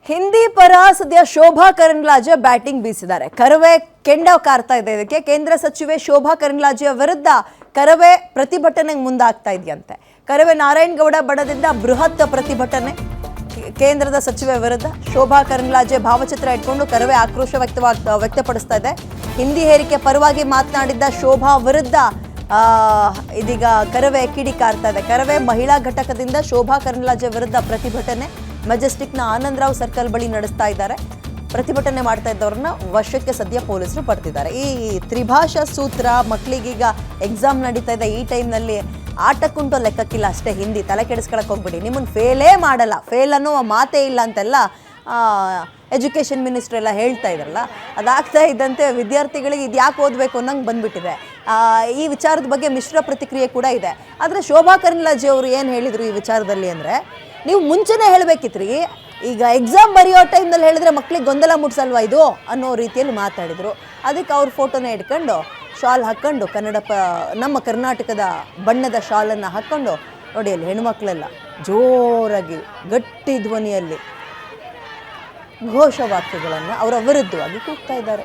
ಹಿಂದಿ ಪರ ಸದ್ಯ ಶೋಭಾ ಕರಂದ್ಲಾಜೆ ಬ್ಯಾಟಿಂಗ್ ಬೀಸಿದ್ದಾರೆ. ಕರವೇ ಕೆಂಡ ಕಾರ್ತಾ ಇದೆ. ಇದಕ್ಕೆ ಕೇಂದ್ರ ಸಚಿವೆ ಶೋಭಾ ಕರಂದ್ಲಾಜೆಯ ವಿರುದ್ಧ ಕರವೇ ಪ್ರತಿಭಟನೆಗೆ ಮುಂದಾಗ್ತಾ ಇದೆಯಂತೆ. ಕರವೇ ನಾರಾಯಣಗೌಡ ಬಣದಿಂದ ಬೃಹತ್ ಪ್ರತಿಭಟನೆ ಕೇಂದ್ರದ ಸಚಿವೆ ವಿರುದ್ಧ. ಶೋಭಾ ಕರಂದ್ಲಾಜೆ ಭಾವಚಿತ್ರ ಇಟ್ಕೊಂಡು ಕರವೇ ಆಕ್ರೋಶ ವ್ಯಕ್ತಪಡಿಸ್ತಾ ಇದೆ. ಹಿಂದಿ ಹೇರಿಕೆ ಪರವಾಗಿ ಮಾತನಾಡಿದ್ದ ಶೋಭಾ ವಿರುದ್ಧ ಇದೀಗ ಕರವೇ ಕಿಡಿಕಾರ್ತಾ ಇದೆ. ಕರವೇ ಮಹಿಳಾ ಘಟಕದಿಂದ ಶೋಭಾ ಕರಂದ್ಲಾಜೆ ವಿರುದ್ಧ ಪ್ರತಿಭಟನೆ ಮೆಜೆಸ್ಟಿಕ್ನ ಆನಂದರಾವ್ ಸರ್ಕಲ್ ಬಳಿ ನಡೆಸ್ತಾ ಇದ್ದಾರೆ. ಪ್ರತಿಭಟನೆ ಮಾಡ್ತಾ ಇದ್ದವ್ರನ್ನ ವಶಕ್ಕೆ ಸದ್ಯ ಪೊಲೀಸರು ಪಡೆದಿದ್ದಾರೆ. ಈ ತ್ರಿಭಾಷಾ ಸೂತ್ರ ಮಕ್ಕಳಿಗೀಗ ಎಕ್ಸಾಮ್ ನಡೀತಾ ಇದೆ. ಈ ಟೈಮ್ನಲ್ಲಿ ಆಟಕ್ಕುಂಟು ಲೆಕ್ಕಕ್ಕಿಲ್ಲ ಅಷ್ಟೇ. ಹಿಂದಿ ತಲೆ ಕೆಡಿಸ್ಕೊಳಕ್ಕೆ ಹೋಗ್ಬಿಡಿ, ನಿಮ್ಮನ್ನು ಫೇಲೇ ಮಾಡಲ್ಲ, ಫೇಲ್ ಅನ್ನೋ ಮಾತೇ ಇಲ್ಲ ಅಂತೆಲ್ಲ ಎಜುಕೇಷನ್ ಮಿನಿಸ್ಟ್ರ್ ಎಲ್ಲ ಹೇಳ್ತಾ ಇದ್ರಲ್ಲ, ಅದಾಗ್ತಾ ಇದ್ದಂತೆ ವಿದ್ಯಾರ್ಥಿಗಳಿಗೆ ಇದು ಯಾಕೆ ಓದಬೇಕು ಅನ್ನಂಗೆ ಬಂದ್ಬಿಟ್ಟಿದೆ. ಈ ವಿಚಾರದ ಬಗ್ಗೆ ಮಿಶ್ರ ಪ್ರತಿಕ್ರಿಯೆ ಕೂಡ ಇದೆ. ಆದರೆ ಶೋಭಾ ಕರಂದ್ಲಾಜೆ ಅವರು ಏನು ಹೇಳಿದರು ಈ ವಿಚಾರದಲ್ಲಿ ಅಂದರೆ, ನೀವು ಮುಂಚೆನೇ ಹೇಳಬೇಕಿತ್ರಿ, ಈಗ ಎಕ್ಸಾಮ್ ಬರೆಯೋ ಟೈಮ್ನಲ್ಲಿ ಹೇಳಿದ್ರೆ ಮಕ್ಳಿಗೆ ಗೊಂದಲ ಮುಟ್ಸಲ್ವಾ ಇದು ಅನ್ನೋ ರೀತಿಯಲ್ಲಿ ಮಾತಾಡಿದರು. ಅದಕ್ಕೆ ಅವ್ರ ಫೋಟೋನೇ ಇಟ್ಕೊಂಡು ಶಾಲ್ ಹಾಕ್ಕೊಂಡು ನಮ್ಮ ಕರ್ನಾಟಕದ ಬಣ್ಣದ ಶಾಲನ್ನು ಹಾಕ್ಕೊಂಡು ನೋಡಿ ಅಲ್ಲಿ ಹೆಣ್ಮಕ್ಳೆಲ್ಲ ಜೋರಾಗಿ ಗಟ್ಟಿ ಧ್ವನಿಯಲ್ಲಿ ಘೋಷವಾಕ್ಯಗಳನ್ನು ಅವರ ವಿರುದ್ಧವಾಗಿ ಕೂಗ್ತಾ ಇದ್ದಾರೆ.